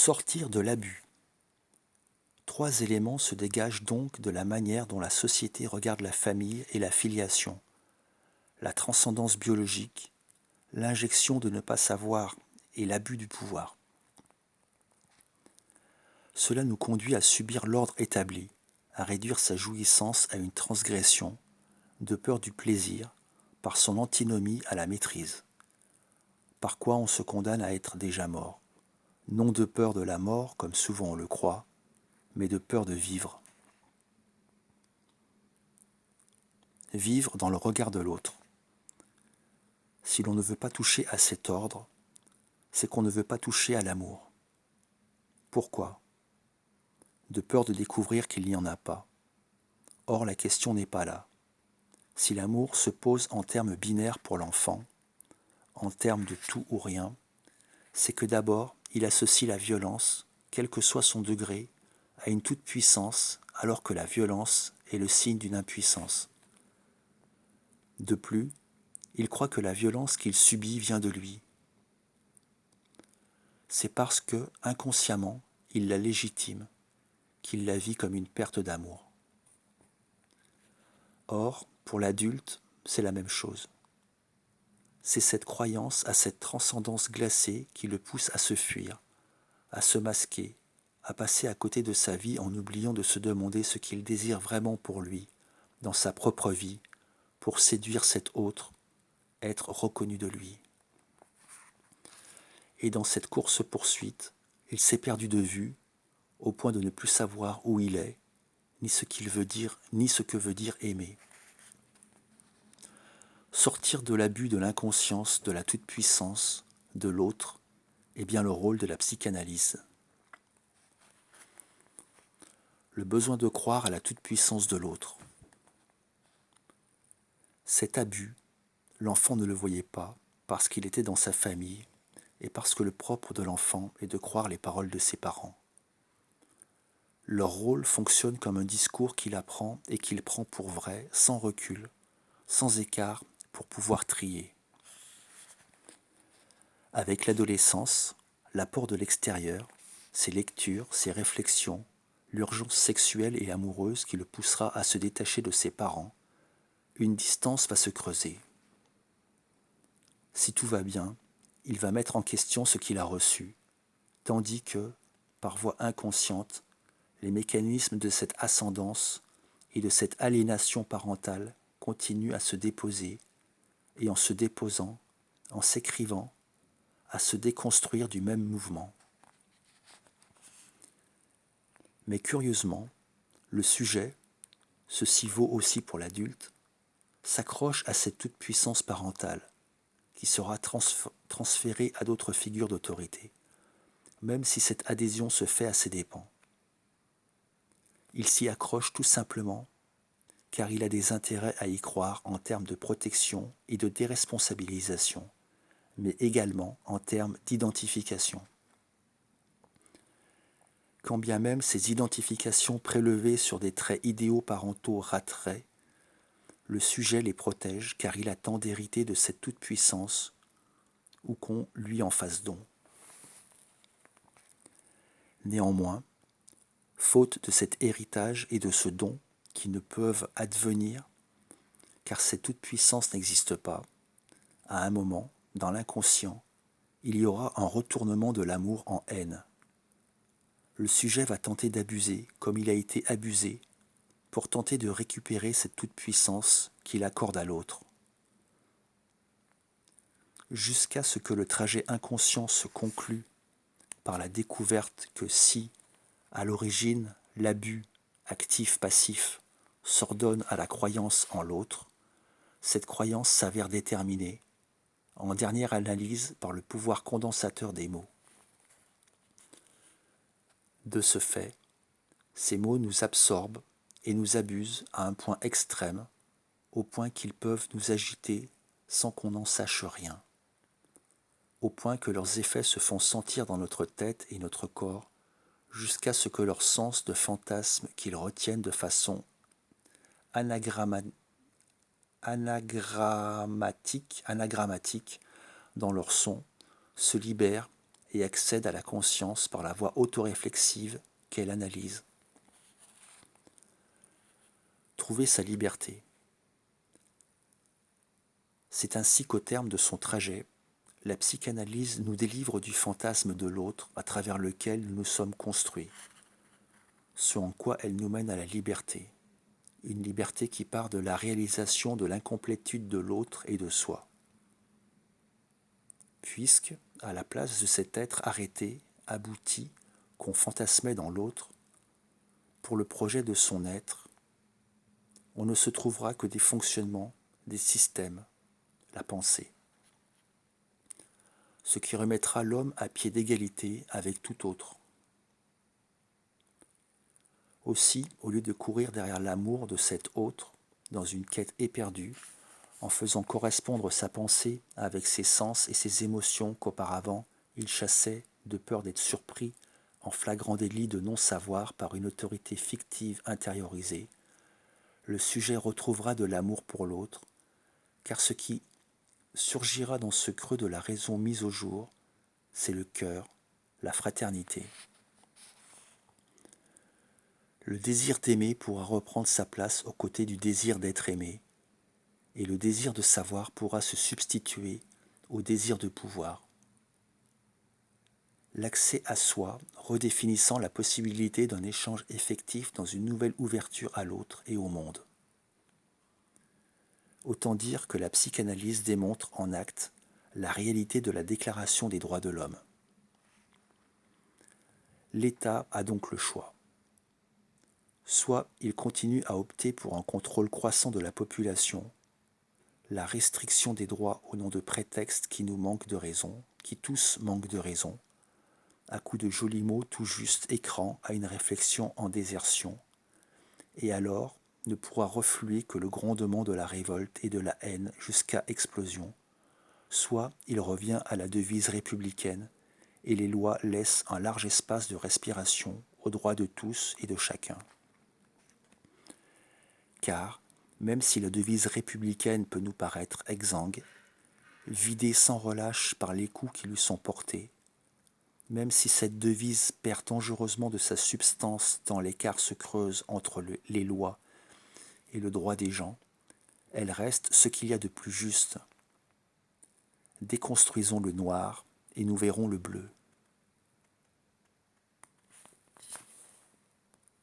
Sortir de l'abus. Trois éléments se dégagent donc de la manière dont la société regarde la famille et la filiation. La transcendance biologique, l'injection de ne pas savoir et l'abus du pouvoir. Cela nous conduit à subir l'ordre établi, à réduire sa jouissance à une transgression, de peur du plaisir, par son antinomie à la maîtrise. Par quoi on se condamne à être déjà mort, non de peur de la mort comme souvent on le croit, mais de peur de vivre. Vivre dans le regard de l'autre. Si l'on ne veut pas toucher à cet ordre, c'est qu'on ne veut pas toucher à l'amour. Pourquoi ? De peur de découvrir qu'il n'y en a pas. Or, la question n'est pas là. Si l'amour se pose en termes binaires pour l'enfant, en termes de tout ou rien, c'est que d'abord, il associe la violence, quel que soit son degré, à une toute-puissance, alors que la violence est le signe d'une impuissance. De plus, il croit que la violence qu'il subit vient de lui. C'est parce que, inconsciemment, il la légitime, qu'il la vit comme une perte d'amour. Or, pour l'adulte, c'est la même chose. C'est cette croyance à cette transcendance glacée qui le pousse à se fuir, à se masquer, à passer à côté de sa vie en oubliant de se demander ce qu'il désire vraiment pour lui, dans sa propre vie, pour séduire cet autre, être reconnu de lui. Et dans cette course-poursuite, il s'est perdu de vue, au point de ne plus savoir où il est, ni ce qu'il veut dire, ni ce que veut dire aimer. Sortir de l'abus de l'inconscience, de la toute-puissance, de l'autre, est bien le rôle de la psychanalyse. Le besoin de croire à la toute-puissance de l'autre. Cet abus, l'enfant ne le voyait pas parce qu'il était dans sa famille et parce que le propre de l'enfant est de croire les paroles de ses parents. Leur rôle fonctionne comme un discours qu'il apprend et qu'il prend pour vrai, sans recul, sans écart, pour pouvoir trier. Avec l'adolescence, l'apport de l'extérieur, ses lectures, ses réflexions, l'urgence sexuelle et amoureuse qui le poussera à se détacher de ses parents, une distance va se creuser. Si tout va bien, il va mettre en question ce qu'il a reçu, tandis que, par voie inconsciente, les mécanismes de cette ascendance et de cette aliénation parentale continuent à se déposer, et en se déposant, en s'écrivant, à se déconstruire du même mouvement. Mais curieusement, le sujet, ceci vaut aussi pour l'adulte, s'accroche à cette toute-puissance parentale, qui sera transférée à d'autres figures d'autorité, même si cette adhésion se fait à ses dépens. Il s'y accroche tout simplement car il a des intérêts à y croire en termes de protection et de déresponsabilisation, mais également en termes d'identification. Quand bien même ces identifications prélevées sur des traits idéaux parentaux rateraient, le sujet les protège car il attend d'hériter de cette toute-puissance ou qu'on lui en fasse don. Néanmoins, faute de cet héritage et de ce don qui ne peuvent advenir, car cette toute-puissance n'existe pas, à un moment, dans l'inconscient, il y aura un retournement de l'amour en haine. Le sujet va tenter d'abuser comme il a été abusé pour tenter de récupérer cette toute-puissance qu'il accorde à l'autre. Jusqu'à ce que le trajet inconscient se conclue par la découverte que si, à l'origine, l'abus, actif-passif, s'ordonne à la croyance en l'autre, cette croyance s'avère déterminée, en dernière analyse par le pouvoir condensateur des mots. De ce fait, ces mots nous absorbent et nous abusent à un point extrême, au point qu'ils peuvent nous agiter sans qu'on n'en sache rien, au point que leurs effets se font sentir dans notre tête et notre corps, jusqu'à ce que leur sens de fantasme qu'ils retiennent de façon anagrammatique dans leur son se libère et accède à la conscience par la voie autoréflexive qu'elle analyse. Trouver sa liberté. C'est ainsi qu'au terme de son trajet, la psychanalyse nous délivre du fantasme de l'autre à travers lequel nous nous sommes construits, ce en quoi elle nous mène à la liberté, une liberté qui part de la réalisation de l'incomplétude de l'autre et de soi. Puisque, à la place de cet être arrêté, abouti, qu'on fantasmait dans l'autre, pour le projet de son être, on ne se trouvera que des fonctionnements, des systèmes, la pensée. Ce qui remettra l'homme à pied d'égalité avec tout autre. Aussi, au lieu de courir derrière l'amour de cet autre, dans une quête éperdue, en faisant correspondre sa pensée avec ses sens et ses émotions qu'auparavant il chassait de peur d'être surpris en flagrant délit de non-savoir par une autorité fictive intériorisée, le sujet retrouvera de l'amour pour l'autre, car ce qui surgira dans ce creux de la raison mise au jour, c'est le cœur, la fraternité. Le désir d'aimer pourra reprendre sa place aux côtés du désir d'être aimé, et le désir de savoir pourra se substituer au désir de pouvoir. L'accès à soi, redéfinissant la possibilité d'un échange effectif dans une nouvelle ouverture à l'autre et au monde. Autant dire que la psychanalyse démontre en acte la réalité de la Déclaration des droits de l'homme. L'État a donc le choix. Soit il continue à opter pour un contrôle croissant de la population, la restriction des droits au nom de prétextes qui nous manquent de raison, qui tous manquent de raison, à coups de jolis mots tout juste écran à une réflexion en désertion, et alors ne pourra refluer que le grondement de la révolte et de la haine jusqu'à explosion, soit il revient à la devise républicaine, et les lois laissent un large espace de respiration aux droits de tous et de chacun. Car, même si la devise républicaine peut nous paraître exsangue, vidée sans relâche par les coups qui lui sont portés, même si cette devise perd dangereusement de sa substance tant l'écart se creuse entre les lois et le droit des gens, elle reste ce qu'il y a de plus juste. Déconstruisons le noir et nous verrons le bleu.